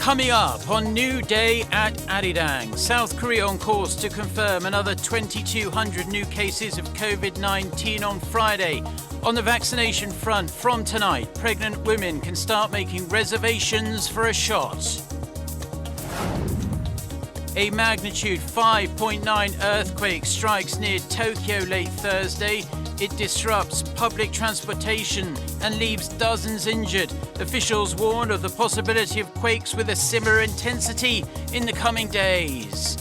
Coming up on New Day at Arirang, South Korea on course to confirm another 2,200 new cases of COVID-19 on Friday. On the vaccination front, from tonight, pregnant women can start making reservations for a shot. A magnitude 5.9 earthquake strikes near Tokyo late Thursday. It disrupts public transportation and leaves dozens injured. Officials warn of the possibility of quakes with a similar intensity in the coming days.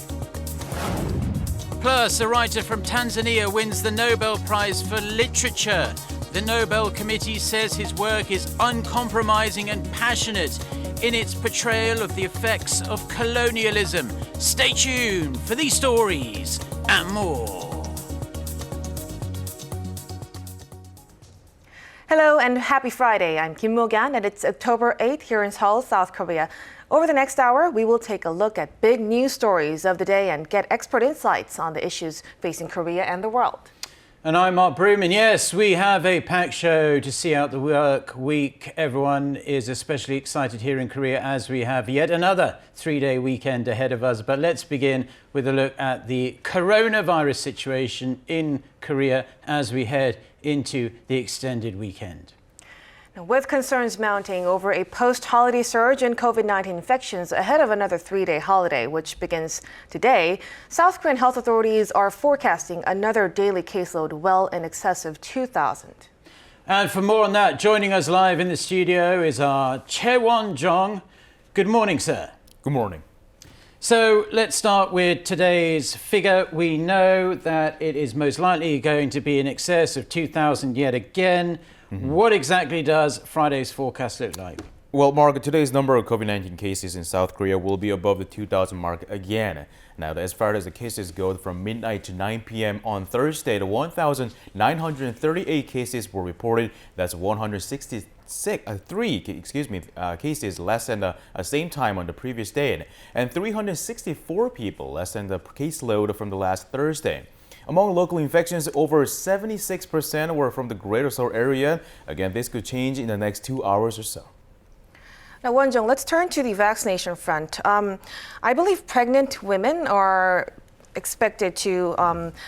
Plus, a writer from Tanzania wins the Nobel Prize for Literature. The Nobel Committee says his work is uncompromising and passionate in its portrayal of the effects of colonialism. Stay tuned for these stories and more. Hello and happy Friday. I'm Kim Mo-gan and it's October 8th here in Seoul, South Korea. Over the next hour, we will take a look at big news stories of the day and get expert insights on the issues facing Korea and the world. And I'm Mark Brewman. Yes, we have a packed show to see out the work week. Everyone is especially excited here in Korea as we have yet another three-day weekend ahead of us. But let's begin with a look at the coronavirus situation in Korea as we head into the extended weekend. With concerns mounting over a post-holiday surge in COVID-19 infections ahead of another three-day holiday, which begins today, South Korean health authorities are forecasting another daily caseload well in excess of 2,000. And for more on that, joining us live in the studio is our Chae-won-jong. Good morning, sir. Good morning. So let's start with today's figure. We know that it is most likely going to be in excess of 2,000 yet again. What exactly does Friday's forecast look like? Well, Mark, today's number of COVID-19 cases in South Korea will be above the 2,000 mark again. Now, as far as the cases go, from midnight to 9 p.m. on Thursday, the 1,938 cases were reported. That's 163 cases less than the same time on the previous day, and 364 people less than the caseload from the last Thursday. Among local infections, over 76% were from the Greater Seoul area. Again, this could change in the next 2 hours or so. Now, Won-jong, let's turn to the vaccination front. I believe pregnant women are expected to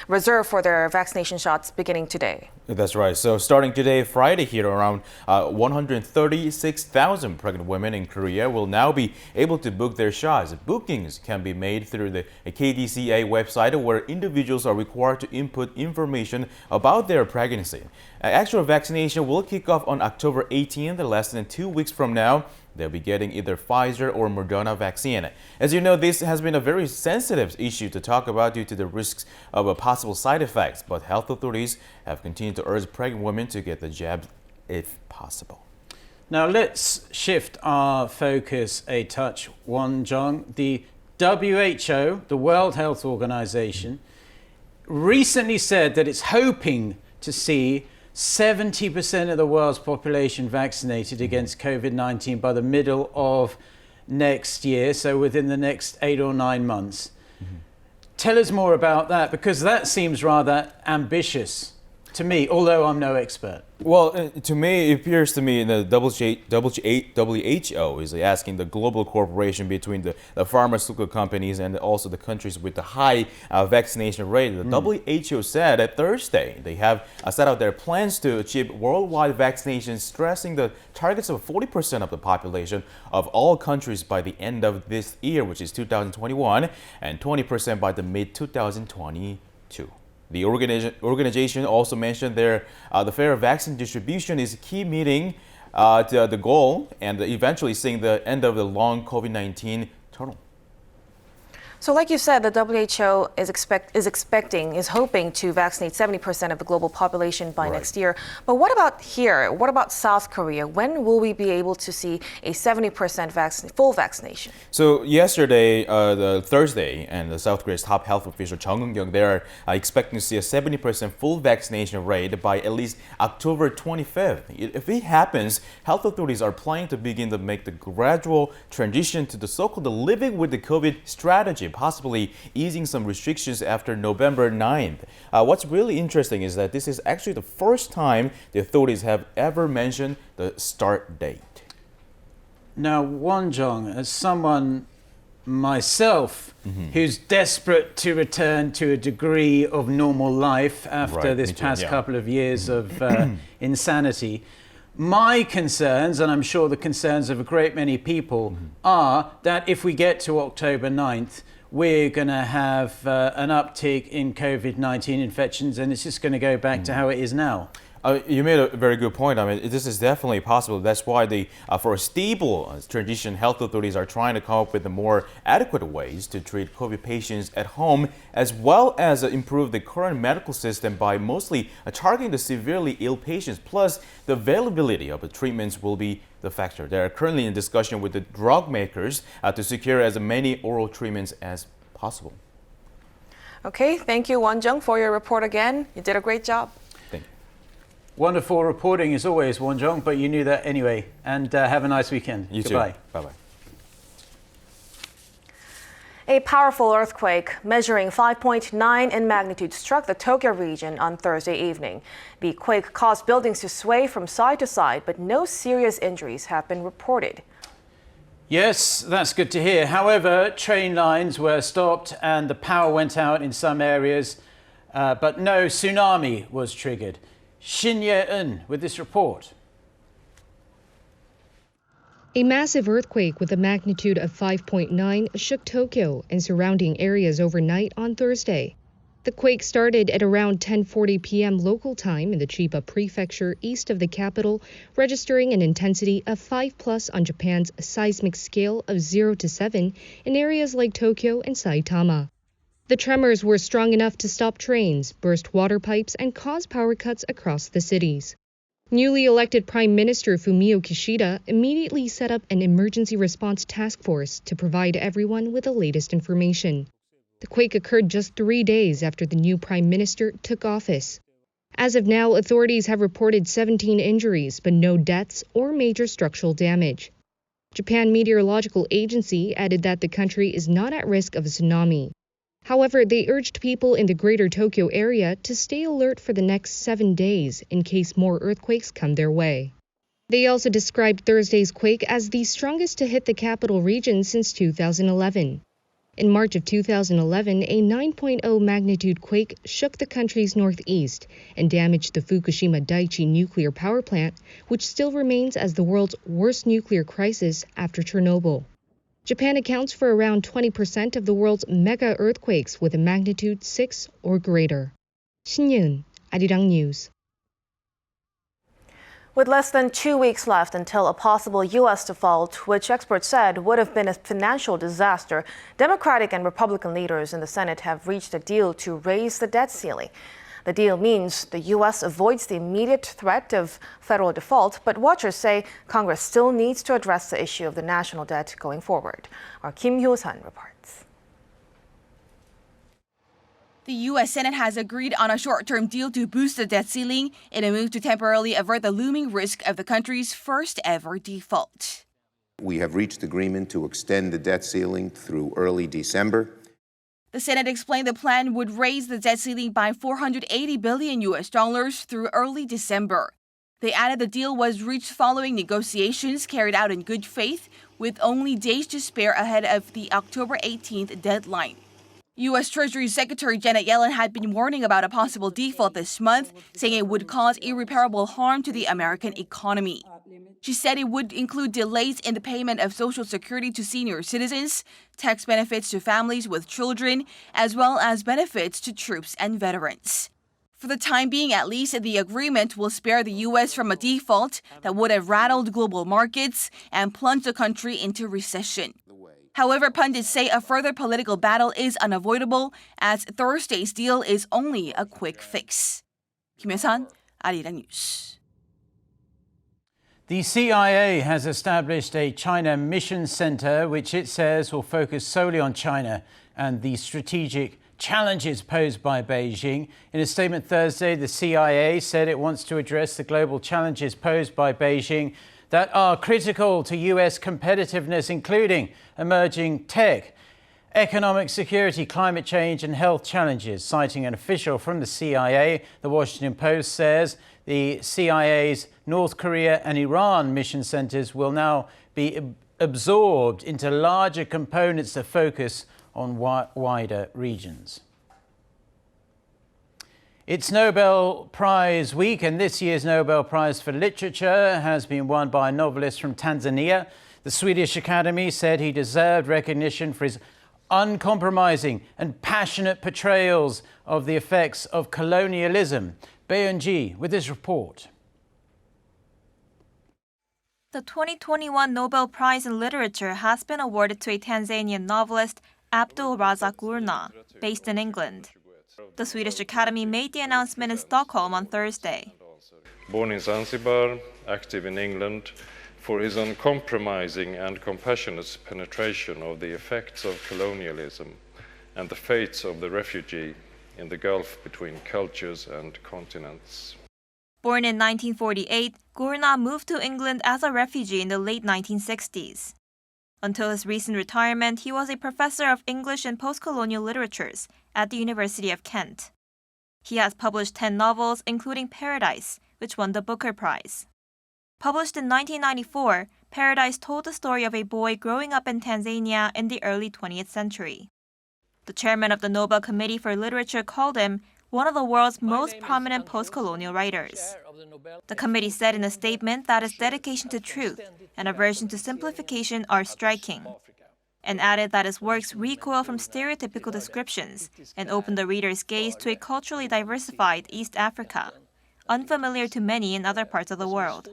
reserve for their vaccination shots beginning today. That's right. So starting today, Friday here, around 136,000 pregnant women in Korea will now be able to book their shots. Bookings can be made through the KDCA website, where individuals are required to input information about their pregnancy. Actual vaccination will kick off on October 18th, less than 2 weeks from now. They'll be getting either Pfizer or Moderna vaccine. As you know, this has been a very sensitive issue to talk about due to the risks of possible side effects, but health authorities have continued to urge pregnant women to get the jab if possible. Now let's shift our focus a touch, Won-jong. The WHO, the World Health Organization, recently said that it's hoping to see 70% of the world's population vaccinated against COVID-19 by the middle of next year, so within the next 8 or 9 months. Tell us more about that, because that seems rather ambitious to me, although I'm no expert. Well, to me, it appears to me the WHO is asking the global cooperation between the pharmaceutical companies and also the countries with the high vaccination rate. The WHO said that Thursday they have set out their plans to achieve worldwide vaccination, stressing the targets of 40% of the population of all countries by the end of this year, which is 2021, and 20% by the mid-2022. The organization also mentioned the fair vaccine distribution is key, meeting the goal and eventually seeing the end of the long COVID-19 tunnel. So like you said, the WHO is hoping to vaccinate 70% of the global population by next year. But what about here? What about South Korea? When will we be able to see a 70% full vaccination? So yesterday, the Thursday, and the South Korea's top health official Chung Eun-kyung, they're expecting to see a 70% full vaccination rate by at least October 25th. If it happens, health authorities are planning to begin to make the gradual transition to the so-called living with the COVID strategy, possibly easing some restrictions after November 9th. What's really interesting is that this is actually the first time the authorities have ever mentioned the start date. Now, Wonjong, as someone myself who's desperate to return to a degree of normal life after this past couple of years of insanity, my concerns, and I'm sure the concerns of a great many people, are that if we get to October 9th, we're going to have an uptick in COVID-19 infections, and it's just going to go back to how it is now. You made a very good point. I mean, this is definitely possible. That's why for a stable transition, health authorities are trying to come up with the more adequate ways to treat COVID patients at home, as well as improve the current medical system by mostly targeting the severely ill patients. Plus, the availability of the treatments will be the factor. They are currently in discussion with the drug makers to secure as many oral treatments as possible. Okay, thank you, Wonjung, for your report again. You did a great job. Wonderful reporting as always, Wonjong, but you knew that anyway. And have a nice weekend. You Goodbye. too. Bye-bye. A powerful earthquake measuring 5.9 in magnitude struck the Tokyo region on Thursday evening. The quake caused buildings to sway from side to side, but no serious injuries have been reported. Yes, that's good to hear. However, train lines were stopped and the power went out in some areas, but no tsunami was triggered. Shin Ye-eun with this report. A massive earthquake with a magnitude of 5.9 shook Tokyo and surrounding areas overnight on Thursday. The quake started at around 10:40 p.m. local time in the Chiba prefecture east of the capital, registering an intensity of 5+ on Japan's seismic scale of 0 to 7 in areas like Tokyo and Saitama. The tremors were strong enough to stop trains, burst water pipes, and cause power cuts across the cities. Newly elected Prime Minister Fumio Kishida immediately set up an emergency response task force to provide everyone with the latest information. The quake occurred just 3 days after the new Prime Minister took office. As of now, authorities have reported 17 injuries, but no deaths or major structural damage. Japan Meteorological Agency added that the country is not at risk of a tsunami. However, they urged people in the greater Tokyo area to stay alert for the next 7 days in case more earthquakes come their way. They also described Thursday's quake as the strongest to hit the capital region since 2011. In March of 2011, a 9.0 magnitude quake shook the country's northeast and damaged the Fukushima Daiichi nuclear power plant, which still remains as the world's worst nuclear crisis after Chernobyl. Japan accounts for around 20% of the world's mega earthquakes with a magnitude 6 or greater. Shin Ye-eun, Arirang News. With less than 2 weeks left until a possible U.S. default, which experts said would have been a financial disaster, Democratic and Republican leaders in the Senate have reached a deal to raise the debt ceiling. The deal means the U.S. avoids the immediate threat of federal default, but watchers say Congress still needs to address the issue of the national debt going forward. Our Kim Hyo-sun reports. The U.S. Senate has agreed on a short-term deal to boost the debt ceiling in a move to temporarily avert the looming risk of the country's first-ever default. We have reached agreement to extend the debt ceiling through early December. The Senate explained the plan would raise the debt ceiling by $480 billion through early December. They added the deal was reached following negotiations carried out in good faith, with only days to spare ahead of the October 18th deadline. U.S. Treasury Secretary Janet Yellen had been warning about a possible default this month, saying it would cause irreparable harm to the American economy. She said it would include delays in the payment of Social Security to senior citizens, tax benefits to families with children, as well as benefits to troops and veterans. For the time being, at least, the agreement will spare the U.S. from a default that would have rattled global markets and plunged the country into recession. However, pundits say a further political battle is unavoidable, as Thursday's deal is only a quick fix. Kim Hyo-sun, Arirang News. The CIA has established a China Mission Center, which it says will focus solely on China and the strategic challenges posed by Beijing. In a statement Thursday, the CIA said it wants to address the global challenges posed by Beijing that are critical to U.S. competitiveness, including emerging tech, economic security, climate change, and health challenges. Citing an official from the CIA, the Washington Post says the CIA's North Korea and Iran mission centers will now be absorbed into larger components to focus on wider regions. It's Nobel Prize week, and this year's Nobel Prize for Literature has been won by a novelist from Tanzania. The Swedish Academy said he deserved recognition for his uncompromising and passionate portrayals of the effects of colonialism. Beijing with this report. The 2021 Nobel Prize in Literature has been awarded to a Tanzanian novelist, Abdulrazak Gurnah, based in England. The Swedish Academy made the announcement in Stockholm on Thursday. Born in Zanzibar, active in England, for his uncompromising and compassionate penetration of the effects of colonialism and the fates of the refugee in the gulf between cultures and continents. Born in 1948, Gurnah moved to England as a refugee in the late 1960s. Until his recent retirement, he was a professor of English and post-colonial literatures at the University of Kent. He has published 10 novels, including Paradise, which won the Booker Prize. Published in 1994, Paradise told the story of a boy growing up in Tanzania in the early 20th century. The chairman of the Nobel Committee for Literature called him one of the world's most prominent post-colonial writers. The committee said in a statement that his dedication to truth and aversion to simplification are striking, and added that his works recoil from stereotypical descriptions and open the reader's gaze to a culturally diversified East Africa, unfamiliar to many in other parts of the world.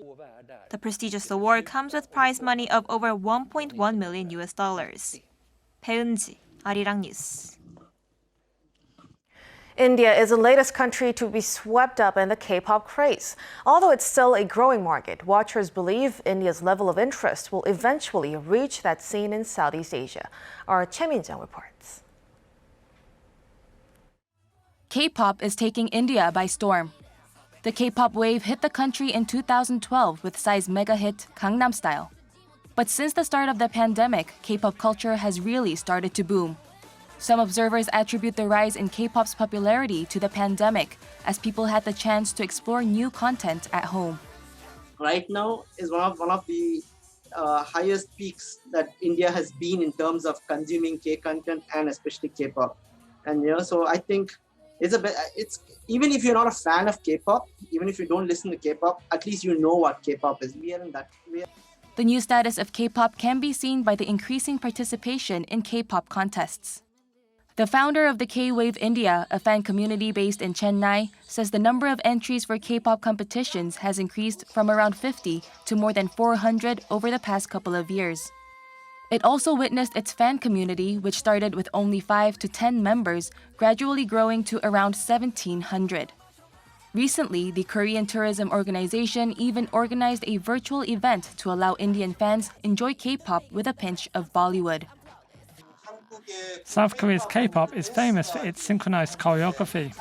The prestigious award comes with prize money of over $1.1 million. 배은지, Arirang News. India is the latest country to be swept up in the K-pop craze. Although it's still a growing market, watchers believe India's level of interest will eventually reach that seen in Southeast Asia. Our Choi Min-jung reports. K-pop is taking India by storm. The K-pop wave hit the country in 2012 with Psy's mega hit Gangnam Style. But since the start of the pandemic, K-pop culture has really started to boom. Some observers attribute the rise in K-pop's popularity to the pandemic, as people had the chance to explore new content at home. Right now is one of the highest peaks that India has been in terms of consuming K content and especially K-pop. And so I think it's even if you're not a fan of K-pop, even if you don't listen to K-pop, at least you know what K-pop is. The new status of K-pop can be seen by the increasing participation in K-pop contests. The founder of the K-Wave India, a fan community based in Chennai, says the number of entries for K-pop competitions has increased from around 50 to more than 400 over the past couple of years. It also witnessed its fan community, which started with only 5 to 10 members, gradually growing to around 1,700. Recently, the Korean Tourism Organization even organized a virtual event to allow Indian fans enjoy K-pop with a pinch of Bollywood. South Korea's K-pop is famous for its synchronized choreography.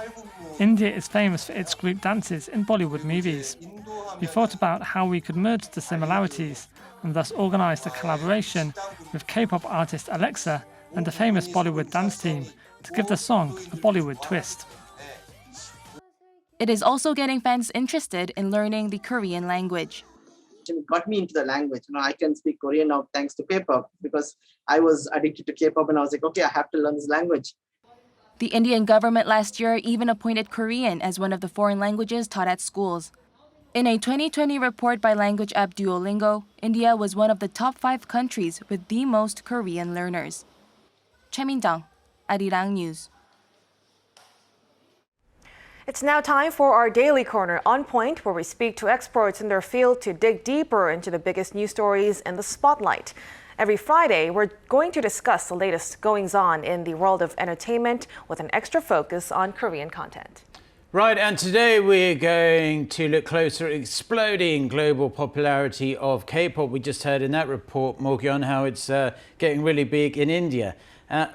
India is famous for its group dances in Bollywood movies. We thought about how we could merge the similarities and thus organized a collaboration with K-pop artist Alexa and a famous Bollywood dance team to give the song a Bollywood twist. It is also getting fans interested in learning the Korean language. It got me into the language. I can speak Korean now thanks to K-pop because I was addicted to K-pop and I was like, okay, I have to learn this language. The Indian government last year even appointed Korean as one of the foreign languages taught at schools. In a 2020 report by language app Duolingo, India was one of the top 5 countries with the most Korean learners. Choi Min-jung, Arirang News. It's now time for our Daily Corner On Point, where we speak to experts in their field to dig deeper into the biggest news stories in the spotlight. Every Friday, we're going to discuss the latest goings-on in the world of entertainment with an extra focus on Korean content. Right, and today we're going to look closer at exploding global popularity of K-pop. We just heard in that report, Mo-kyun, how it's getting really big in India.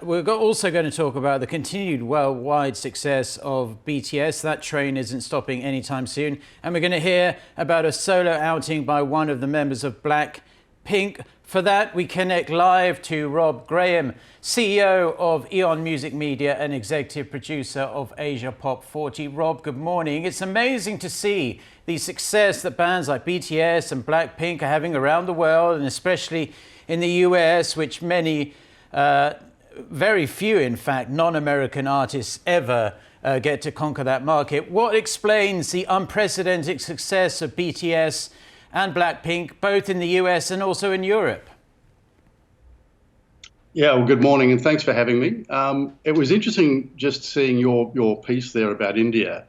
We're also going to talk about the continued worldwide success of BTS. That train isn't stopping anytime soon. And we're going to hear about a solo outing by one of the members of Blackpink, Pink. For that, we connect live to Rob Graham, CEO of Eon Music Media and executive producer of Asia Pop 40. Rob, good morning. It's amazing to see the success that bands like BTS and Blackpink are having around the world, and especially in the US, which many, very few, in fact, non-American artists ever get to conquer that market. What explains the unprecedented success of BTS and Blackpink, both in the US and also in Europe? Yeah, well, good morning, and thanks for having me. It was interesting just seeing your piece there about India.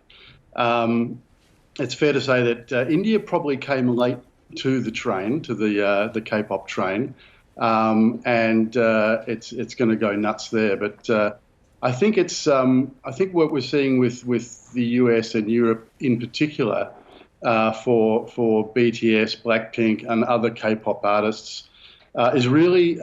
It's fair to say that India probably came late to the train, to the K-pop train, and it's going to go nuts there. But I think what we're seeing with the US and Europe in particular, for BTS, Blackpink, and other K-pop artists, is really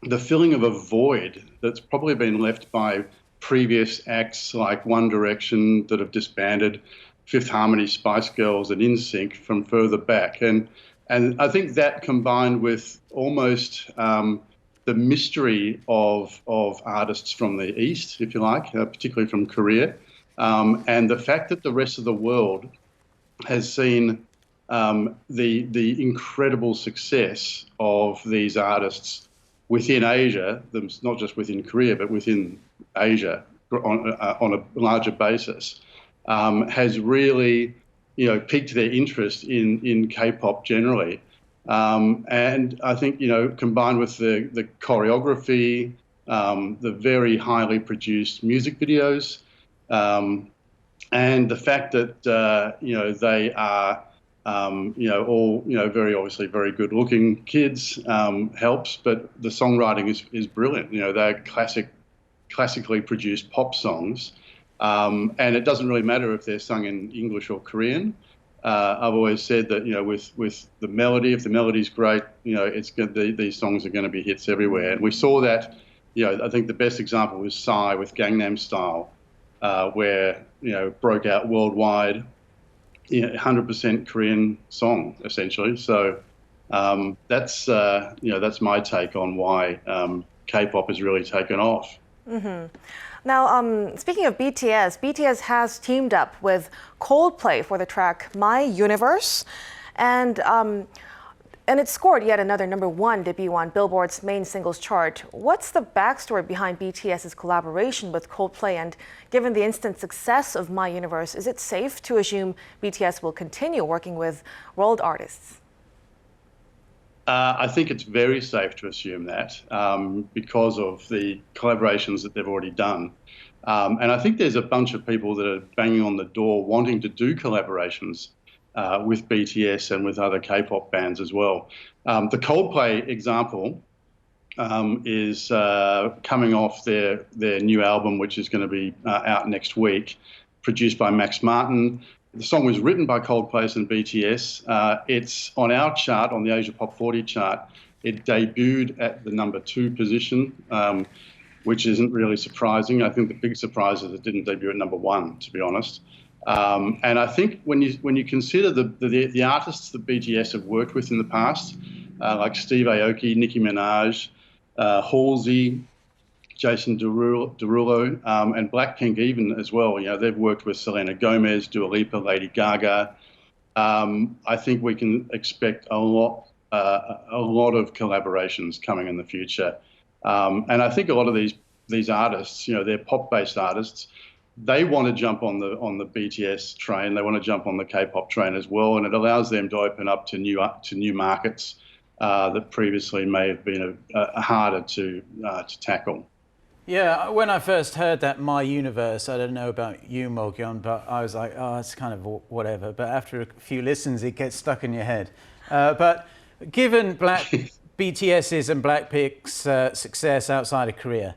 the filling of a void that's probably been left by previous acts like One Direction that have disbanded, Fifth Harmony, Spice Girls, and NSYNC from further back, and I think that combined with almost the mystery of artists from the East, if you like, particularly from Korea, and the fact that the rest of the world has seen the incredible success of these artists within Asia, not just within Korea, but within Asia on a larger basis, has really, piqued their interest in K-pop generally. And I think, combined with the choreography, the very highly produced music videos, and the fact that they are all very obviously very good-looking kids helps, but the songwriting is brilliant. They're classically produced pop songs, and it doesn't really matter if they're sung in English or Korean. I've always said that with the melody, if the melody's great, these songs are going to be hits everywhere. And we saw that. I think the best example was Psy with Gangnam Style, where broke out worldwide, 100% Korean song essentially. So that's my take on why K-pop has really taken off. Mm-hmm. Now, speaking of BTS has teamed up with Coldplay for the track My Universe, and it scored yet another #1 debut on Billboard's main singles chart. What's the backstory behind BTS's collaboration with Coldplay? And given the instant success of My Universe, is it safe to assume BTS will continue working with world artists? I think it's very safe to assume that because of the collaborations that they've already done. And I think there's a bunch of people that are banging on the door wanting to do collaborations with BTS and with other K-pop bands as well. The Coldplay example is coming off their new album, which is going to be out next week, produced by Max Martin. The song was written by Coldplay and BTS. It's on our chart, on the Asia Pop 40 chart. It debuted at the #2 position, which isn't really surprising. I think the big surprise is it didn't debut at #1, to be honest. And I think when you consider the artists that BTS have worked with in the past, like Steve Aoki, Nicki Minaj, Halsey, Jason Derulo, and Blackpink even as well. They've worked with Selena Gomez, Dua Lipa, Lady Gaga. I think we can expect a lot of collaborations coming in the future. And I think a lot of these artists, they're pop-based artists. They want to jump on the BTS train. They want to jump on the K-pop train as well, and it allows them to open up to new markets that previously may have been harder to tackle. Yeah, when I first heard that My Universe, I don't know about you, Mogyeon, but I was like, oh, it's kind of whatever. But after a few listens, it gets stuck in your head. But given BTS's and Blackpink's success outside of Korea,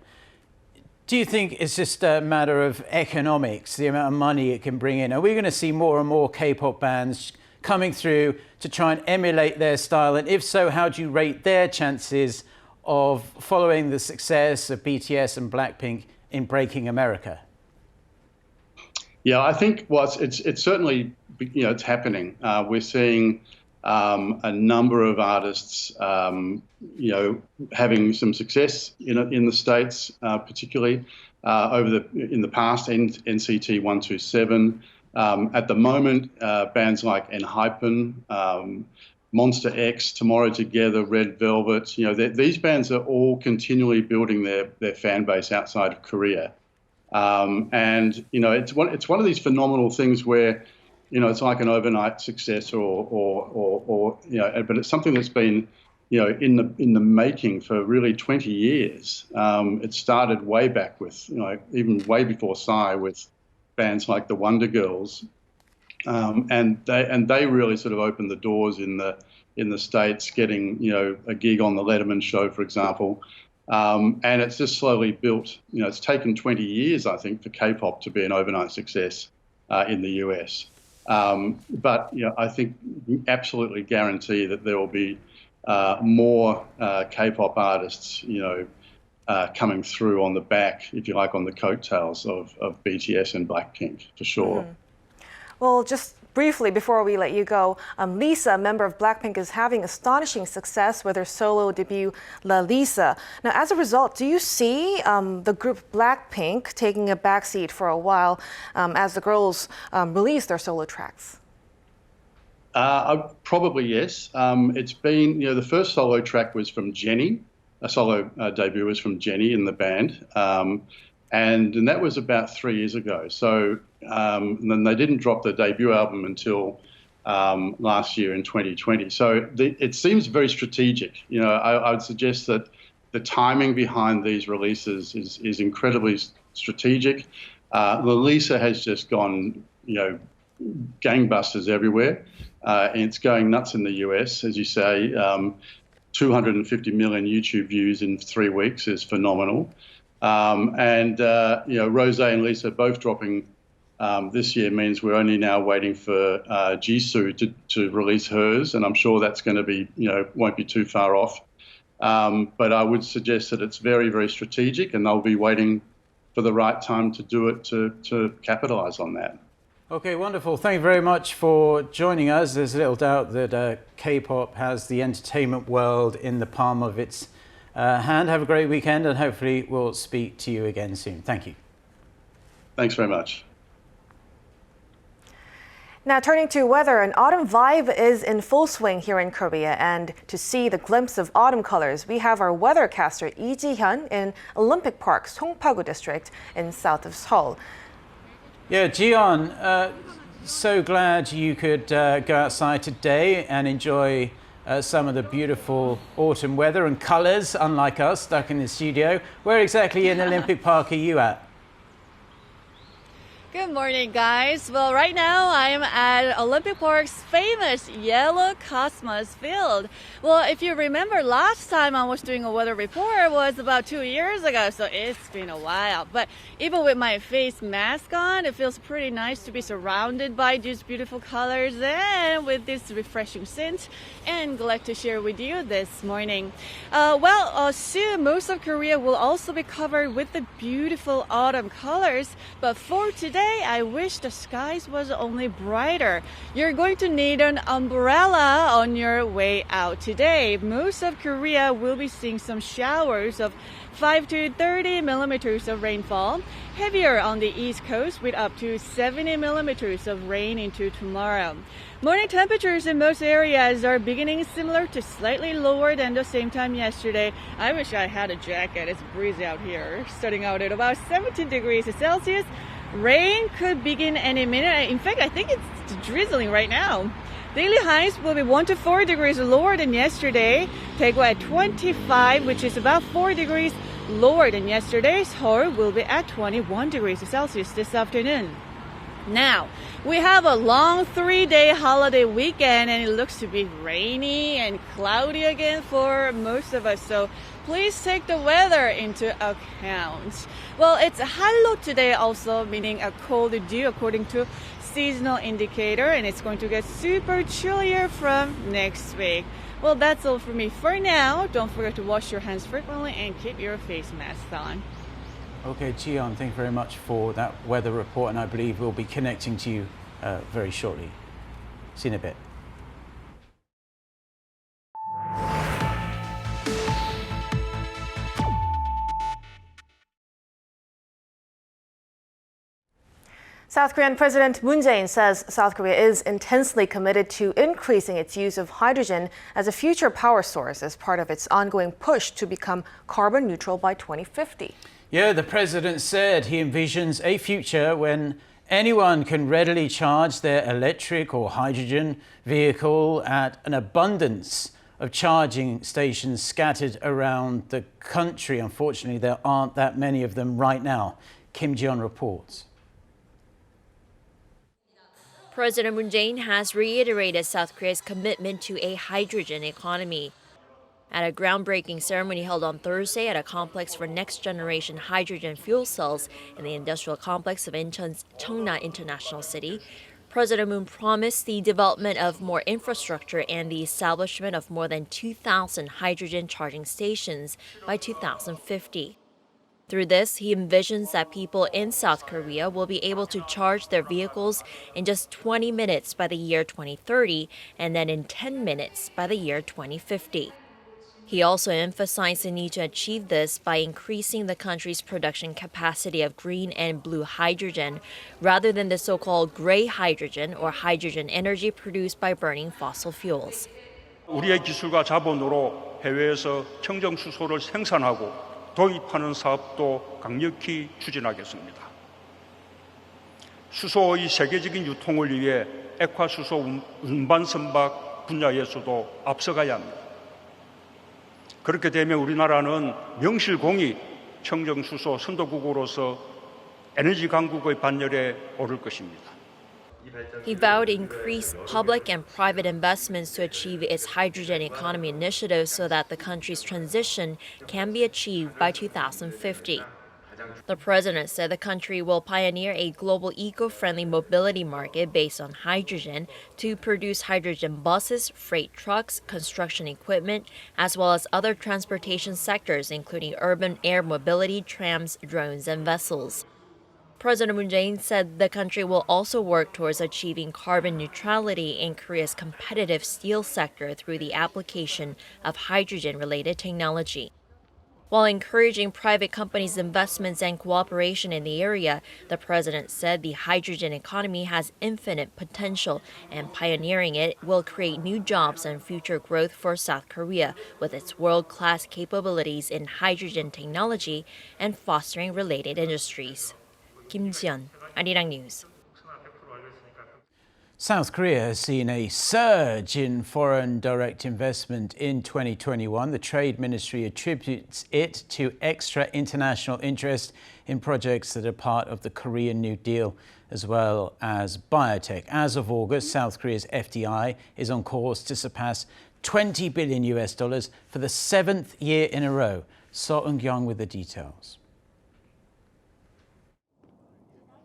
do you think it's just a matter of economics, the amount of money it can bring in? Are we going to see more and more K-pop bands coming through to try and emulate their style? And if so, how do you rate their chances of following the success of BTS and Blackpink in breaking America? Yeah, I think it's certainly, it's happening. We're seeing a number of artists, having some success in the States, particularly in the past. NCT 127. At the moment, bands like Enhypen, Monster X, Tomorrow Together, Red Velvet. These bands are all continually building their fan base outside of Korea. And it's one of these phenomenal things where it's like an overnight success, but it's something that's been in the making for really 20 years. It started way back with even way before Psy with bands like the Wonder Girls, and they really sort of opened the doors in the States, getting a gig on the Letterman show, for example. And it's just slowly built. It's taken 20 years, I think, for K-pop to be an overnight success in the US. But I think we absolutely guarantee that there will be more K-pop artists, coming through on the back, if you like, on the coattails of BTS and Blackpink, for sure. Well, just briefly before we let you go, Lisa, a member of Blackpink, is having astonishing success with her solo debut, La Lisa. Now, as a result, do you see the group Blackpink taking a backseat for a while as the girls release their solo tracks? Probably yes. It's been, the first solo track was from Jenny. A solo debut was from Jenny in the band. And that was about 3 years ago. So then they didn't drop the debut album until last year in 2020. So it seems very strategic. I would suggest that the timing behind these releases is incredibly strategic. Lisa has just gone, gangbusters everywhere. And it's going nuts in the US, as you say. 250 million YouTube views in 3 weeks is phenomenal. Rose and Lisa both dropping this year means we're only now waiting for Jisoo to release hers, and I'm sure that's going to be, won't be too far off. But I would suggest that it's very, very strategic, and they'll be waiting for the right time to do it to capitalize on that. Okay, wonderful. Thank you very much for joining us. There's little doubt that K-pop has the entertainment world in the palm of its hand. Have a great weekend, and hopefully we'll speak to you again soon. Thank you. Thanks very much. Now, turning to weather, an autumn vibe is in full swing here in Korea, and to see the glimpse of autumn colors, we have our weathercaster Lee Ji-hyun in Olympic Park, Songpagu district in south of Seoul. Yeah, Jian, so glad you could go outside today and enjoy some of the beautiful autumn weather and colours, unlike us stuck in the studio. Where exactly in Olympic Park are you at? Good morning, guys. Well, right now I'm at Olympic Park's famous yellow cosmos field. Well, if you remember, last time I was doing a weather report was about 2 years ago, so it's been a while. But even with my face mask on, it feels pretty nice to be surrounded by these beautiful colors and with this refreshing scent. And glad to share with you this morning. Soon most of Korea will also be covered with the beautiful autumn colors. But for today, I wish the skies was only brighter. You're going to need an umbrella on your way out today. Most of Korea will be seeing some showers of 5 to 30 millimeters of rainfall. Heavier on the east coast with up to 70 millimeters of rain into tomorrow. Morning temperatures in most areas are beginning similar to slightly lower than the same time yesterday. I wish I had a jacket. It's breezy out here. Starting out at about 17 degrees Celsius. Rain could begin any minute. In fact, I think it's drizzling right now. Daily highs will be 1 to 4 degrees lower than yesterday. Daegu at 25, which is about 4 degrees lower than yesterday. Seoul will be at 21 degrees Celsius this afternoon. Now, we have a long 3-day holiday weekend, and it looks to be rainy and cloudy again for most of us. So please take the weather into account. Well, it's hallo today also, meaning a cold dew according to seasonal indicator, and it's going to get super chillier from next week. Well, that's all for me for now. Don't forget to wash your hands frequently and keep your face mask on. Okay, Jian, thank you very much for that weather report, and I believe we'll be connecting to you very shortly. See you in a bit. South Korean President Moon Jae-in says South Korea is intensely committed to increasing its use of hydrogen as a future power source as part of its ongoing push to become carbon neutral by 2050. Yeah, the president said he envisions a future when anyone can readily charge their electric or hydrogen vehicle at an abundance of charging stations scattered around the country. Unfortunately, there aren't that many of them right now. Kim Ji-yeon reports. President Moon Jae-in has reiterated South Korea's commitment to a hydrogen economy. At a groundbreaking ceremony held on Thursday at a complex for next-generation hydrogen fuel cells in the industrial complex of Incheon's Cheongna International City, President Moon promised the development of more infrastructure and the establishment of more than 2,000 hydrogen charging stations by 2050. Through this, he envisions that people in South Korea will be able to charge their vehicles in just 20 minutes by the year 2030 and then in 10 minutes by the year 2050. He also emphasized the need to achieve this by increasing the country's production capacity of green and blue hydrogen rather than the so-called gray hydrogen or hydrogen energy produced by burning fossil fuels. 우리의 기술과 자본으로 해외에서 청정 수소를 생산하고 도입하는 사업도 강력히 추진하겠습니다. 수소의 세계적인 유통을 위해 액화 수소 운반 선박 분야에서도 앞서가야 합니다. 그렇게 되면 우리나라는 명실공히 청정 수소 선도국으로서 에너지 강국의 반열에 오를 것입니다. He vowed to increase public and private investments to achieve its hydrogen economy initiative so that the country's transition can be achieved by 2050. The president said the country will pioneer a global eco-friendly mobility market based on hydrogen to produce hydrogen buses, freight trucks, construction equipment, as well as other transportation sectors, including urban air mobility, trams, drones, and vessels. President Moon Jae-in said the country will also work towards achieving carbon neutrality in Korea's competitive steel sector through the application of hydrogen-related technology. While encouraging private companies' investments and cooperation in the area, the president said the hydrogen economy has infinite potential, and pioneering it will create new jobs and future growth for South Korea with its world-class capabilities in hydrogen technology and fostering related industries. Kim Ji-yeon, Arirang News. South Korea has seen a surge in foreign direct investment in 2021. The Trade Ministry attributes it to extra international interest in projects that are part of the Korean New Deal, as well as biotech. As of August, South Korea's FDI is on course to surpass $20 billion for the 7th year in a row. So Eun-kyung with the details.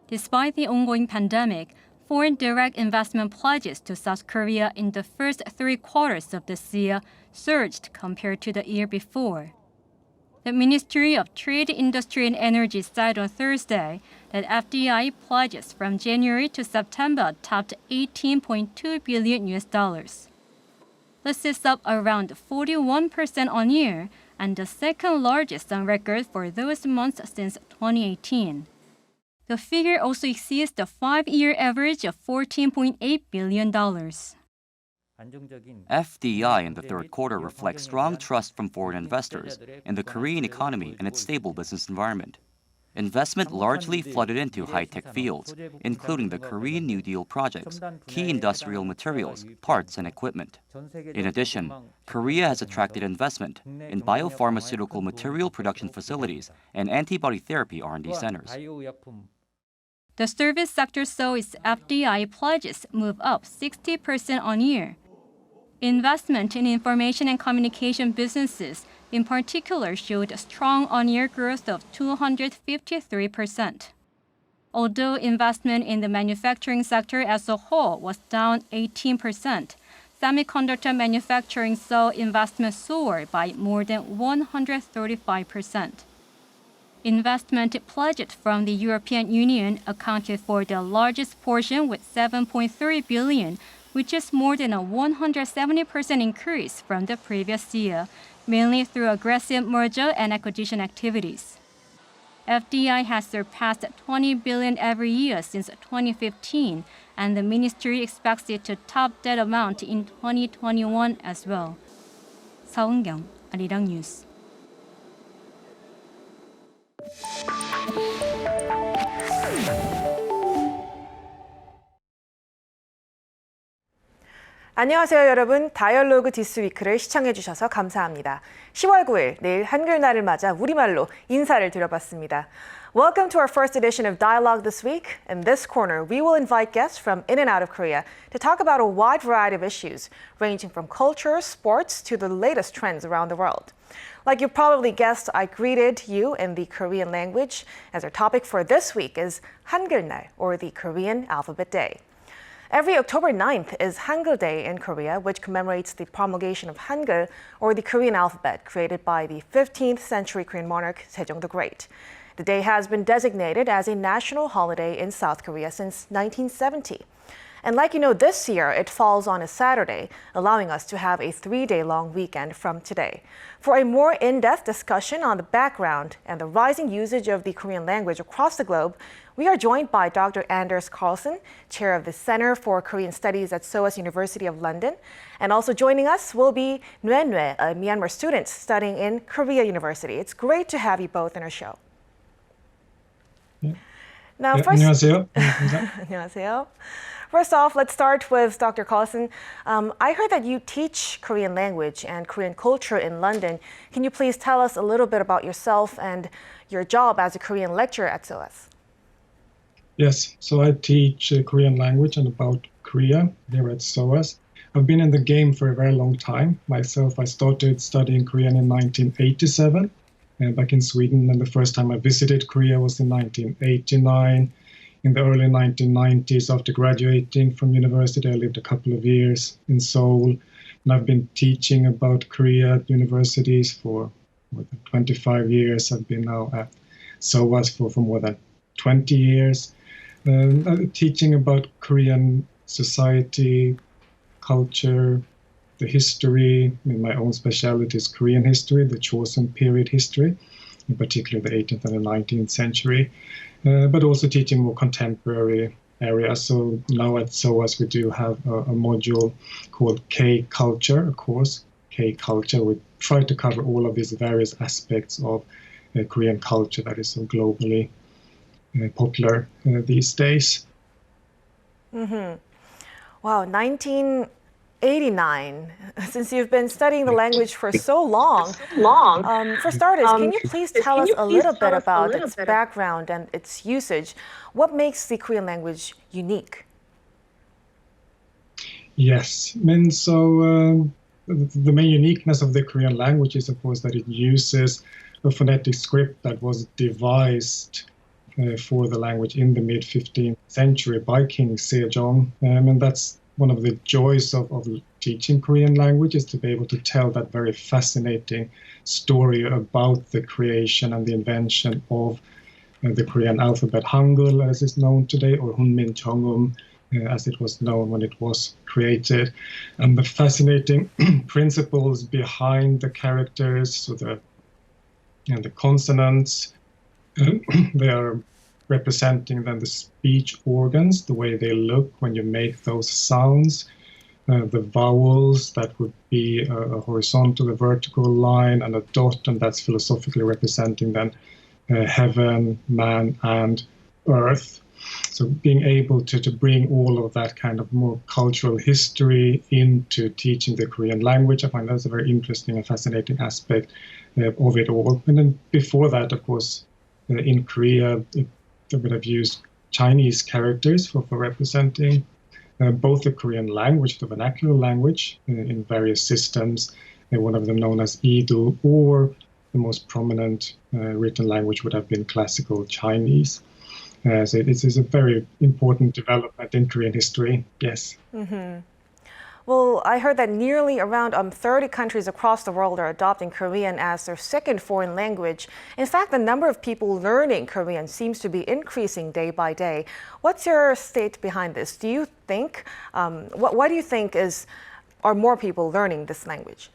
Despite the ongoing pandemic, foreign direct investment pledges to South Korea in the first 3 quarters of this year surged compared to the year before. The Ministry of Trade, Industry and Energy said on Thursday that FDI pledges from January to September topped $18.2 billion. This is up around 41% on year and the second largest on record for those months since 2018. The figure also exceeds the 5-year average of $14.8 billion. FDI in the third quarter reflects strong trust from foreign investors in the Korean economy and its stable business environment. Investment largely flooded into high-tech fields, including the Korean New Deal projects, key industrial materials, parts, and equipment. In addition, Korea has attracted investment in biopharmaceutical material production facilities and antibody therapy R&D centers. The service sector saw its FDI pledges move up 60% on year. Investment in information and communication businesses in particular showed a strong on-year growth of 253%. Although investment in the manufacturing sector as a whole was down 18%, semiconductor manufacturing saw investment soar by more than 135%. Investment pledged from the European Union accounted for the largest portion with $7.3 billion, which is more than a 170% increase from the previous year, mainly through aggressive merger and acquisition activities. FDI has surpassed 20 billion every year since 2015, and the ministry expects it to top that amount in 2021 as well. 서은경, Arirang News. 안녕하세요 여러분. 다이얼로그 디스위크를 시청해주셔서 감사합니다. 10월 9일 내일 한글날을 맞아 우리말로 인사를 드려봤습니다. Welcome to our first edition of Dialogue this week. In this corner, we will invite guests from in and out of Korea to talk about a wide variety of issues, ranging from culture, sports, to the latest trends around the world. Like you probably guessed, I greeted you in the Korean language, as our topic for this week is Hangeul, or the Korean Alphabet Day. Every October 9th is Hangeul Day in Korea, which commemorates the promulgation of Hangeul, or the Korean alphabet, created by the 15th century Korean monarch Sejong the Great. The day has been designated as a national holiday in South Korea since 1970. And like you know, this year it falls on a Saturday, allowing us to have a 3-day-long weekend from today. For a more in-depth discussion on the background and the rising usage of the Korean language across the globe, we are joined by Dr. Anders Carlson, chair of the Center for Korean Studies at SOAS University of London. And also joining us will be Nue Nue, a Myanmar student studying in Korea University. It's great to have you both in our show. Now, first, 안녕하세요. 안녕하세요. First off, let's start with Dr. Carlson. I heard that you teach Korean language and Korean culture in London. Can you please tell us a little bit about yourself and your job as a Korean lecturer at SOAS? Yes, so I teach Korean language and about Korea here at SOAS. I've been in the game for a very long time. Myself, I started studying Korean in 1987 back in Sweden, and the first time I visited Korea was in 1989. In the early 1990s, after graduating from university, I lived a couple of years in Seoul, and I've been teaching about Korea at universities for more than 25 years. I've been now at SOAS for more than 20 years, teaching about Korean society, culture, the history. I mean, my own specialty is Korean history, the Chosun period history, in particular the 18th and the 19th century. But also teaching more contemporary areas. So now at SOAS we do have a module called K-Culture, a course, K-Culture. We try to cover all of these various aspects of Korean culture that is so globally popular these days. Mm-hmm. Wow, 1989. Since you've been studying the language for so long. For starters, can you please tell us a little bit about its background and its usage? What makes the Korean language unique? Yes, I mean, so the main uniqueness of the Korean language is, of course, that it uses a phonetic script that was devised for the language in the mid-15th century by King Sejong, and that's one of the joys of teaching Korean language, is to be able to tell that very fascinating story about the creation and the invention of the Korean alphabet, Hangeul as it's known today, or Heung-min as it was known when it was created, and the fascinating principles behind the characters, so the consonants. They are representing then the speech organs, the way they look when you make those sounds. The vowels, that would be a horizontal, a vertical line, and a dot, and that's philosophically representing then heaven, man, and earth. So being able to bring all of that kind of more cultural history into teaching the Korean language, I find that's a very interesting and fascinating aspect of it all. And then before that, of course, in Korea, they would have used Chinese characters for representing both the Korean language, the vernacular language, in various systems, one of them known as Idu, or the most prominent written language would have been classical Chinese. So it is a very important development in Korean history, yes. Mm-hmm. Well, I heard that nearly around 30 countries across the world are adopting Korean as their second foreign language. In fact, the number of people learning Korean seems to be increasing day by day. What's your state behind this? Do you think, why do you think are more people learning this language?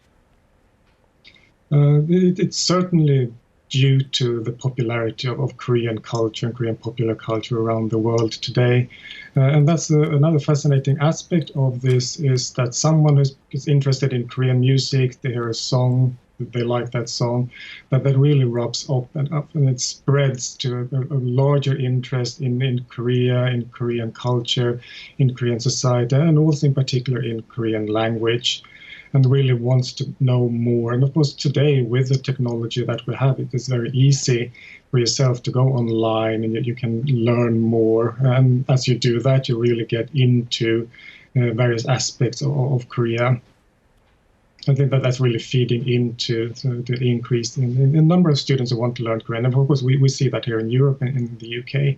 It's certainly due to the popularity of Korean culture and Korean popular culture around the world today. And that's another fascinating aspect of this, is that someone who's interested in Korean music, they hear a song, they like that song, that really rubs up and it spreads to a larger interest in Korea, in Korean culture, in Korean society, and also in particular in Korean language, and really wants to know more. And of course, today, with the technology that we have, it is very easy for yourself to go online and you can learn more. And as you do that, you really get into various aspects of Korea. I think that that's really feeding into the increase in the number of students who want to learn Korean. And of course, we see that here in Europe and in the UK.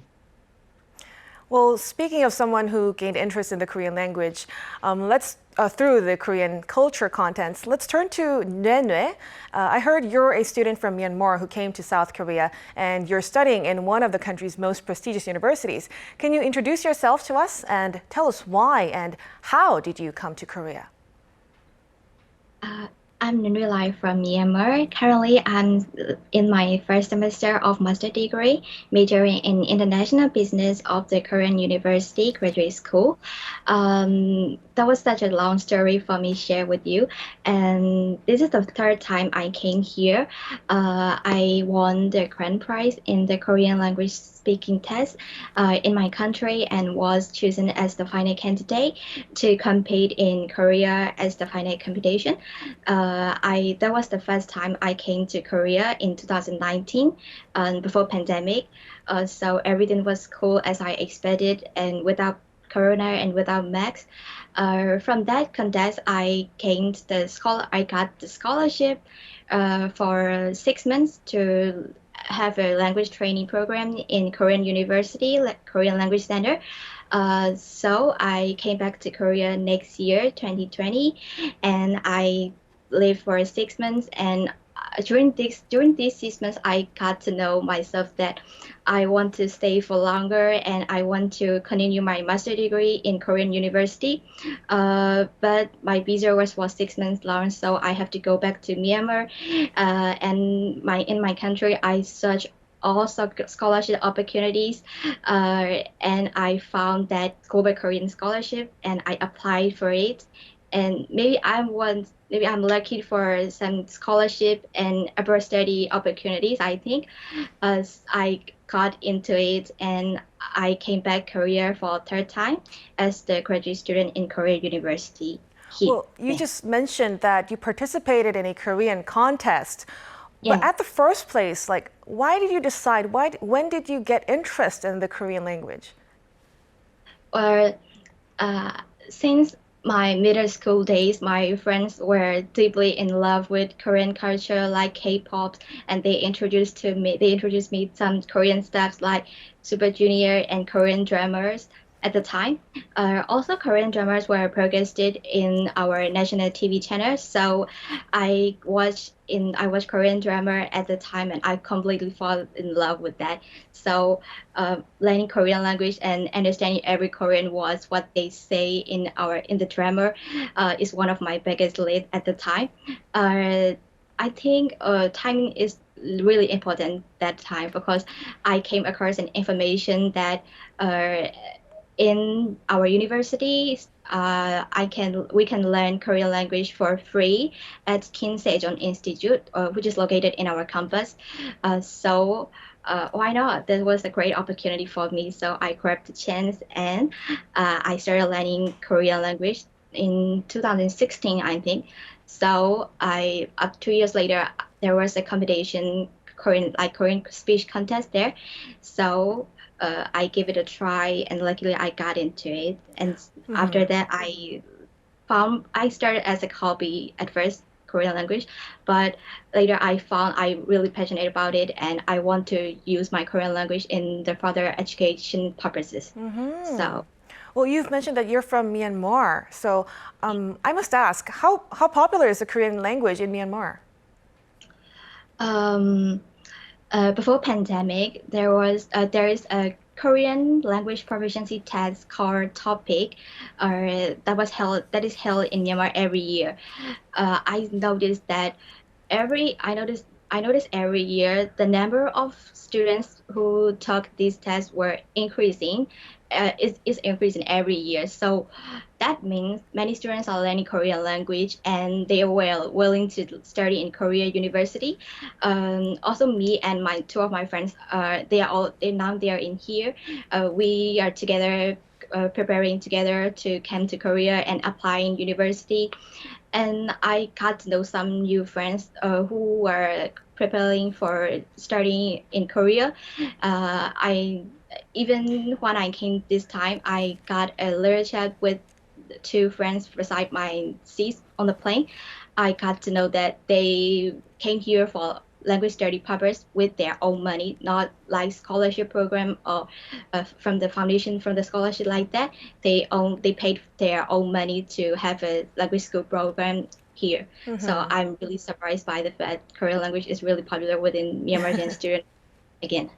Well, speaking of someone who gained interest in the Korean language, let's through the Korean culture contents, let's turn to Nue. I heard you're a student from Myanmar who came to South Korea, and you're studying in one of the country's most prestigious universities. Can you introduce yourself to us and tell us why and how did you come to Korea? I'm Nunulai from Myanmar. Currently, I'm in my first semester of master degree, majoring in international business of the Korean University Graduate School. That was such a long story for me to share with you. And this is the third time I came here. I won the Grand Prize in the Korean language speaking test in my country and was chosen as the final candidate to compete in Korea as the final competition. That was the first time I came to Korea in 2019 before pandemic. So everything was cool as I expected, and without Corona and without Max. From that contest, I got the scholarship for 6 months to have a language training program in Korean University, Korean Language Center. So I came back to Korea next year, 2020, and I lived for 6 months. And during these 6 months, I got to know myself that I want to stay for longer and I want to continue my master degree in Korean University. But my visa was for 6 months long, so I have to go back to Myanmar. And in my country, I searched all scholarship opportunities, and I found that Global Korean Scholarship, and I applied for it. And maybe I'm lucky for some scholarship and abroad study opportunities, I think. I got into it and I came back Korea for a third time as the graduate student in Korean University. Well, you just mentioned that you participated in a Korean contest. Yeah. But at the first place, why did you decide, when did you get interest in the Korean language? Since my middle school days, my friends were deeply in love with Korean culture, like K-pop, and they introduced me some Korean stuff like Super Junior and Korean dramas at the time. Also, Korean dramas were broadcasted in our national TV channel, so I watched Korean drama at the time, and I completely fall in love with that. So learning Korean language and understanding every Korean words, what they say in the drama, is one of my biggest leads at the time. I think timing is really important that time, because I came across an information that in our university, we can learn Korean language for free at Kim Se-jeon Institute, which is located in our campus. So why not? That was a great opportunity for me. So I grabbed the chance and I started learning Korean language in 2016, I think. So 2 years later, there was a competition, Korean speech contest there. So I gave it a try, and luckily I got into it. And after that, I started as a hobby at first, Korean language, but later I found I'm really passionate about it, and I want to use my Korean language in the further education purposes. So. Well, you've mentioned that you're from Myanmar, so I must ask, how popular is the Korean language in Myanmar? Before pandemic, there is a Korean language proficiency test called TOPIK, that is held in Myanmar every year. I noticed I noticed every year the number of students who took these tests were increasing. Is increasing every year. So that means many students are learning Korean language and they are willing to study in Korea University. Also, me and two of my friends, they are in here. We are together. Preparing together to come to Korea and apply in university, and I got to know some new friends who were preparing for studying in Korea. Even when I came this time, I got a little chat with two friends beside my seats on the plane. I got to know that they came here for language study purpose with their own money, not like scholarship program or from the foundation, from the scholarship like that. They paid their own money to have a language school program here. So I'm really surprised by the fact Korean language is really popular within Myanmar students again.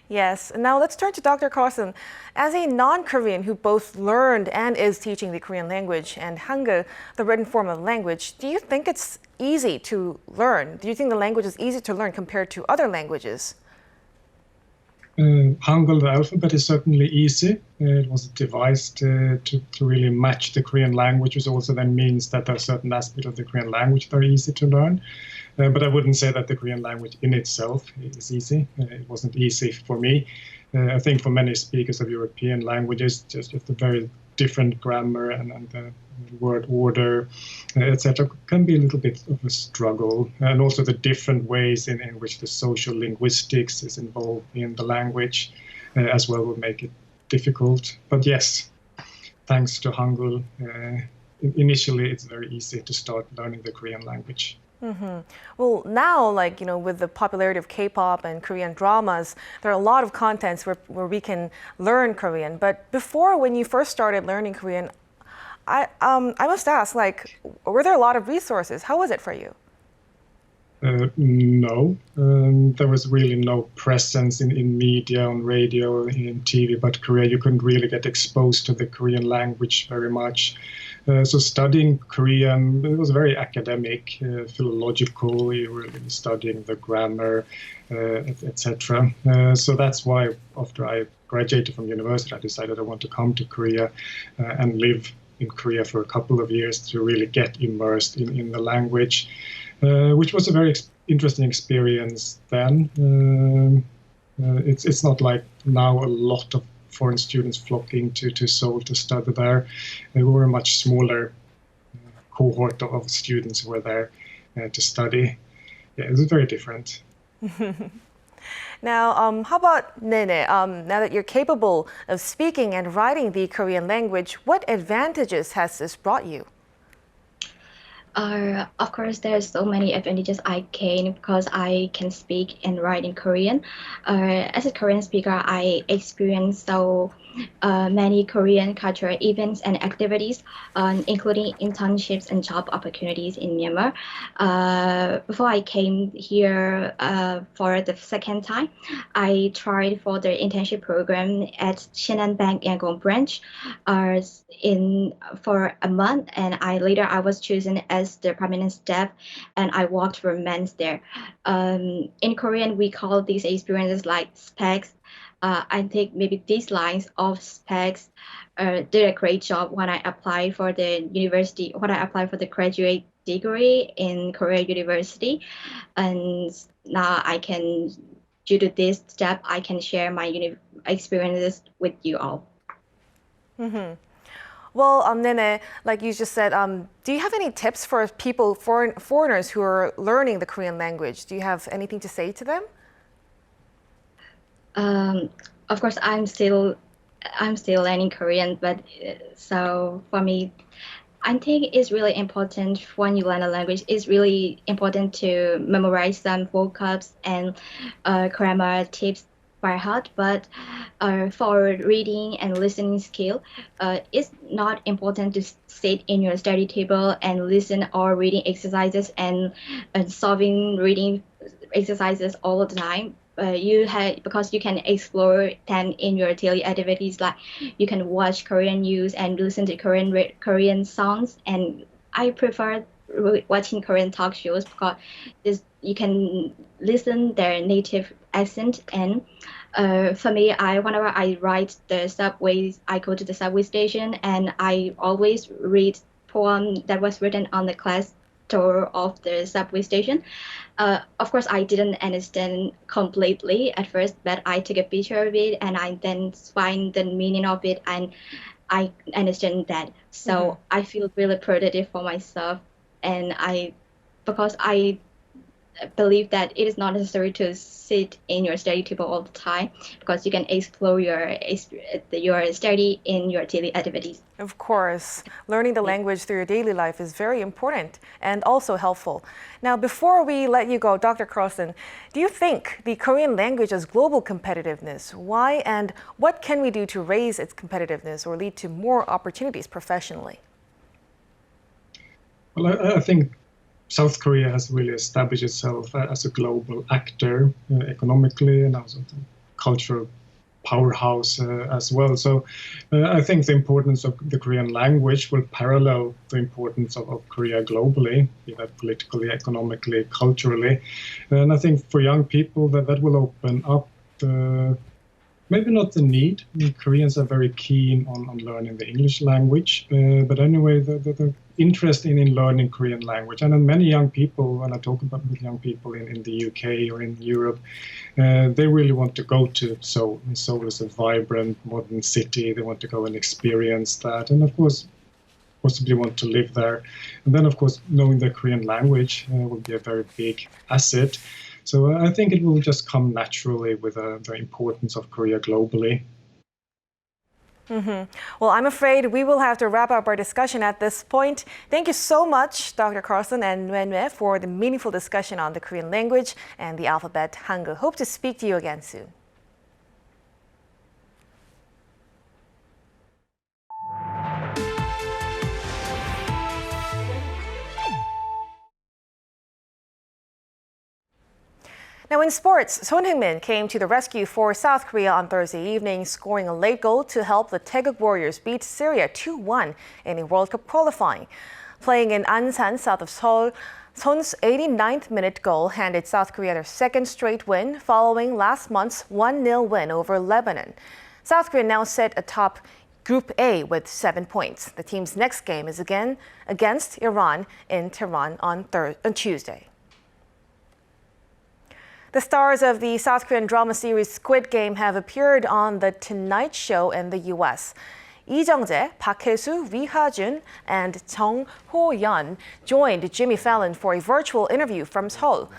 Yes. Now let's turn to Dr. Carlson. As a non-Korean who both learned and is teaching the Korean language and Hangeul, the written form of language, do you think it's easy to learn? Do you think the language is easy to learn compared to other languages? Hangeul, the alphabet, is certainly easy. It was devised to really match the Korean language, which also then means that there are certain aspects of the Korean language that are easy to learn. But I wouldn't say that the Korean language in itself is easy. It wasn't easy for me. I think for many speakers of European languages, just the very different grammar and the word order, etc., can be a little bit of a struggle. And also the different ways in which the social linguistics is involved in the language as well will make it difficult. But yes, thanks to Hangeul, initially it's very easy to start learning the Korean language. Well, now, with the popularity of K-pop and Korean dramas, there are a lot of contents where we can learn Korean. But before, when you first started learning Korean, I must ask, were there a lot of resources? How was it for you? No, there was really no presence in media, on radio, in TV, but Korea, you couldn't really get exposed to the Korean language very much. So studying Korean, it was very academic, philological. You were studying the grammar, etc. So that's why after I graduated from university, I decided I want to come to Korea and live in Korea for a couple of years to really get immersed in the language, which was a very interesting experience then. It's not like now a lot of foreign students flocking to Seoul to study there. We were a much smaller cohort of students who were there to study. Yeah, it was very different. Now, how about Nene? Now that you're capable of speaking and writing the Korean language, what advantages has this brought you? Of course, there's so many advantages I gain because I can speak and write in Korean. As a Korean speaker, I experienced so many Korean cultural events and activities, including internships and job opportunities in Myanmar. Before I came here for the second time, I tried for the internship program at Shinhan Bank Yangon branch for a month, and later I was chosen as the permanent staff, and I worked for months there. In Korean, we call these experiences like specs. I think maybe these lines of specs did a great job when I applied for the university, when I applied for the graduate degree in Korea University. And now due to this step, I can share my experiences with you all. Well, Nene, like you just said, do you have any tips for foreigners who are learning the Korean language? Do you have anything to say to them? Of course, I'm still learning Korean, but so for me, I think it's really important when you learn a language. It's really important to memorize some vocabs and grammar tips by heart. But for reading and listening skill, it's not important to sit in your study table and listen or reading exercises and solving reading exercises all the time. Because you can explore them in your daily activities, like you can watch Korean news and listen to Korean songs, and I prefer watching Korean talk shows because you can listen their native accent. And for me, whenever I ride the subways, I go to the subway station and I always read poem that was written on the glass door of the subway station. Of course, I didn't understand completely at first, but I took a picture of it and I then find the meaning of it and I understand that. So I feel really productive for myself, and because I believe that it is not necessary to sit in your study table all the time because you can explore your study in your daily activities. Of course, learning the language through your daily life is very important and also helpful. Now, before we let you go, Dr. Carlson, do you think the Korean language has global competitiveness? Why and what can we do to raise its competitiveness or lead to more opportunities professionally? Well, I think South Korea has really established itself as a global actor economically and also the cultural powerhouse as well. So I think the importance of the Korean language will parallel the importance of Korea globally, be that politically, economically, culturally. And I think for young people that will open up maybe not the need. I mean, Koreans are very keen on learning the English language, but anyway, the interest in learning Korean language. And then many young people, when I talk with young people in the UK or in Europe, they really want to go to Seoul. And Seoul is a vibrant, modern city. They want to go and experience that. And of course, possibly want to live there. And then, of course, knowing the Korean language will be a very big asset. So I think it will just come naturally with the importance of Korea globally. Well, I'm afraid we will have to wrap up our discussion at this point. Thank you so much, Dr. Carlson and Nguyen, for the meaningful discussion on the Korean language and the alphabet Hangeul. Hope to speak to you again soon. Now in sports, Heung-min came to the rescue for South Korea on Thursday evening, scoring a late goal to help the Taeguk Warriors beat Syria 2-1 in a World Cup qualifying. Playing in Ansan, south of Seoul, Son's 89th minute goal handed South Korea their second straight win following last month's 1-0 win over Lebanon. South Korea now sit atop Group A with 7 points. The team's next game is again against Iran in Tehran on Tuesday. The stars of the South Korean drama series Squid Game have appeared on The Tonight Show in the U.S. Lee Jung-jae, Park Hae-soo, Ri Ha-jun, and Jung Ho-yeon joined Jimmy Fallon for a virtual interview from Seoul.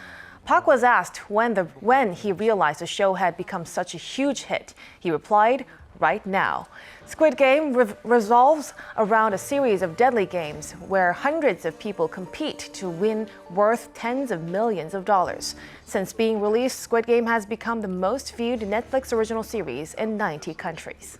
Park was asked when he realized the show had become such a huge hit. He replied, "Right now." Squid Game revolves around a series of deadly games where hundreds of people compete to win worth tens of millions of dollars. Since being released, Squid Game has become the most viewed Netflix original series in 90 countries.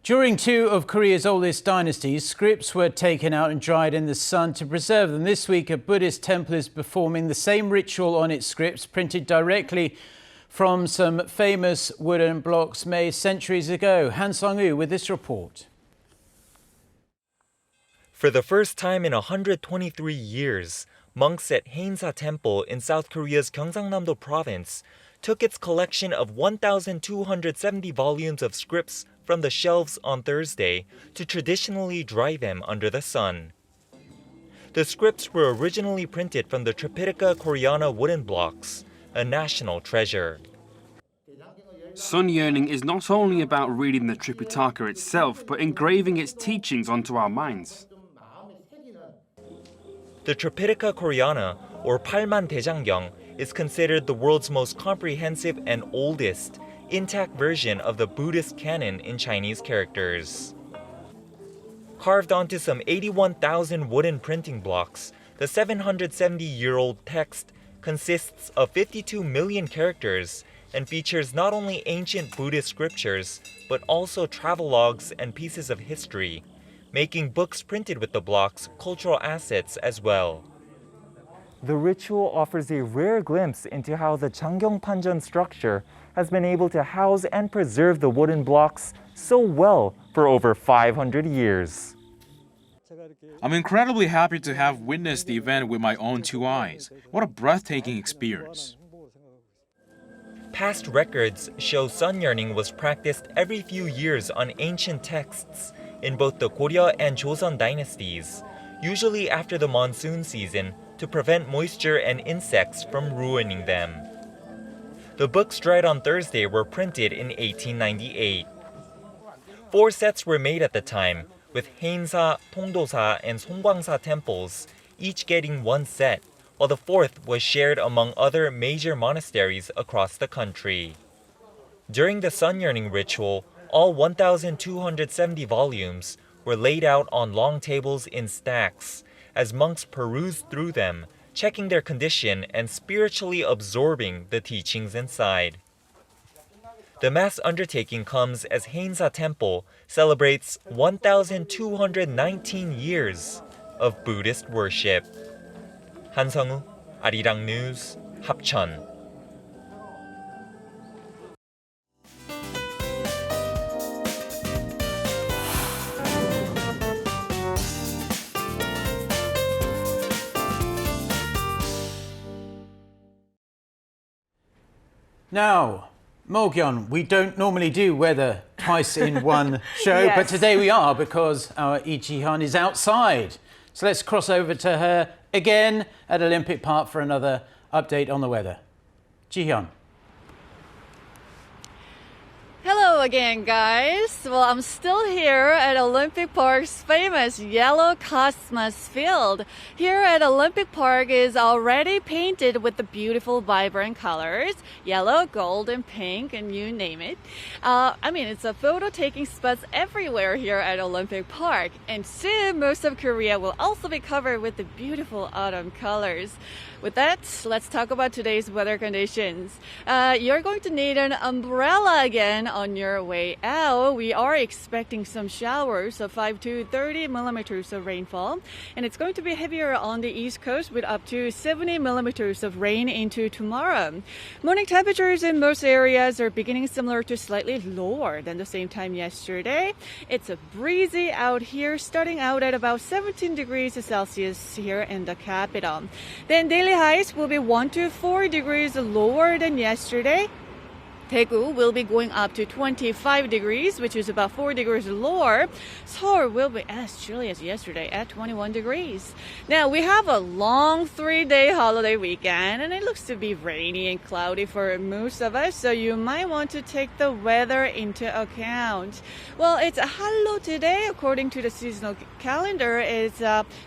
During two of Korea's oldest dynasties, scripts were taken out and dried in the sun to preserve them. This week, a Buddhist temple is performing the same ritual on its scripts, printed directly from some famous wooden blocks made centuries ago. Han Sung-woo with this report. For the first time in 123 years, monks at Haeinsa Temple in South Korea's Gyeongsangnam-do province took its collection of 1,270 volumes of scripts from the shelves on Thursday to traditionally dry them under the sun. The scripts were originally printed from the Tripitaka Koreana wooden blocks, a national treasure. Sun yearning is not only about reading the Tripitaka itself, but engraving its teachings onto our minds. The Tripitaka Koreana, or Palman Daejangyeong, is considered the world's most comprehensive and oldest, intact version of the Buddhist canon in Chinese characters. Carved onto some 81,000 wooden printing blocks, the 770-year-old text consists of 52 million characters and features not only ancient Buddhist scriptures, but also travelogues and pieces of history, making books printed with the blocks cultural assets as well. The ritual offers a rare glimpse into how the Changgyeong-panjeon structure has been able to house and preserve the wooden blocks so well for over 500 years. I'm incredibly happy to have witnessed the event with my own two eyes. What a breathtaking experience. Past records show sun yearning was practiced every few years on ancient texts in both the Goryeo and Joseon dynasties, usually after the monsoon season, to prevent moisture and insects from ruining them. The books dried on Thursday were printed in 1898. 4 sets were made at the time, with Haeinsa, Tongdosa, and Songgwangsa temples, each getting 1 set, while the 4th was shared among other major monasteries across the country. During the sun yearning ritual, all 1,270 volumes were laid out on long tables in stacks, as monks perused through them, checking their condition and spiritually absorbing the teachings inside. The mass undertaking comes as Haeinsa Temple celebrates 1,219 years of Buddhist worship. 한성우, Arirang News, 합천. Now, Mo-kyun, we don't normally do weather twice in one show, Yes. but today we are because our Lee Ji-hyun is outside. So let's cross over to her again at Olympic Park for another update on the weather. Ji-hyun. Hello again, guys. Well, I'm still here at Olympic Park's famous yellow Cosmos field. Here at Olympic Park is already painted with the beautiful, vibrant colors, yellow, gold, and pink, and you name it. It's a photo-taking spots everywhere here at Olympic Park. And soon, most of Korea will also be covered with the beautiful autumn colors. With that, let's talk about today's weather conditions. You're going to need an umbrella again on your way out. We are expecting some showers of 5 to 30 millimeters of rainfall, and it's going to be heavier on the East Coast with up to 70 millimeters of rain into tomorrow. Morning temperatures in most areas are beginning similar to slightly lower than the same time yesterday. It's breezy out here, starting out at about 17 degrees Celsius here in the capital. Then daily highs will be 1 to 4 degrees lower than yesterday. Daegu will be going up to 25 degrees, which is about 4 degrees lower. Seoul will be as chilly as yesterday at 21 degrees. Now, we have a long 3-day holiday weekend, and it looks to be rainy and cloudy for most of us, so you might want to take the weather into account. Well, it's Halloween today. According to the seasonal calendar, it's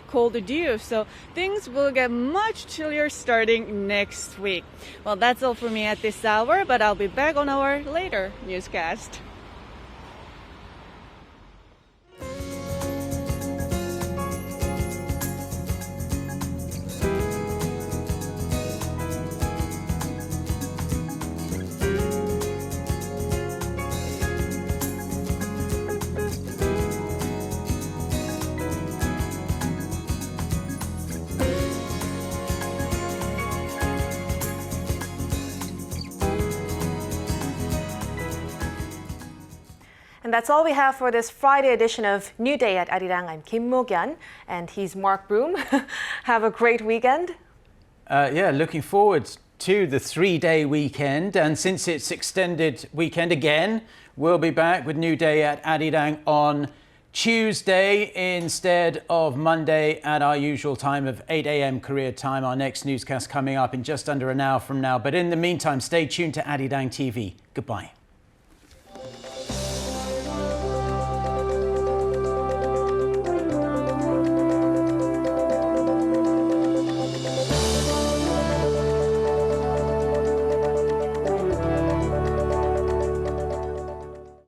cold dew, so things will get much chillier starting next week. Well, that's all for me at this hour, but I'll be back on our later newscast. And that's all we have for this Friday edition of New Day at Arirang. I'm Kim Mo-kyun, and he's Mark Broom. Have a great weekend. Looking forward to the 3-day weekend. And since it's extended weekend again, we'll be back with New Day at Arirang on Tuesday instead of Monday at our usual time of 8 a.m. Korea time. Our next newscast coming up in just under an hour from now. But in the meantime, stay tuned to Arirang TV. Goodbye.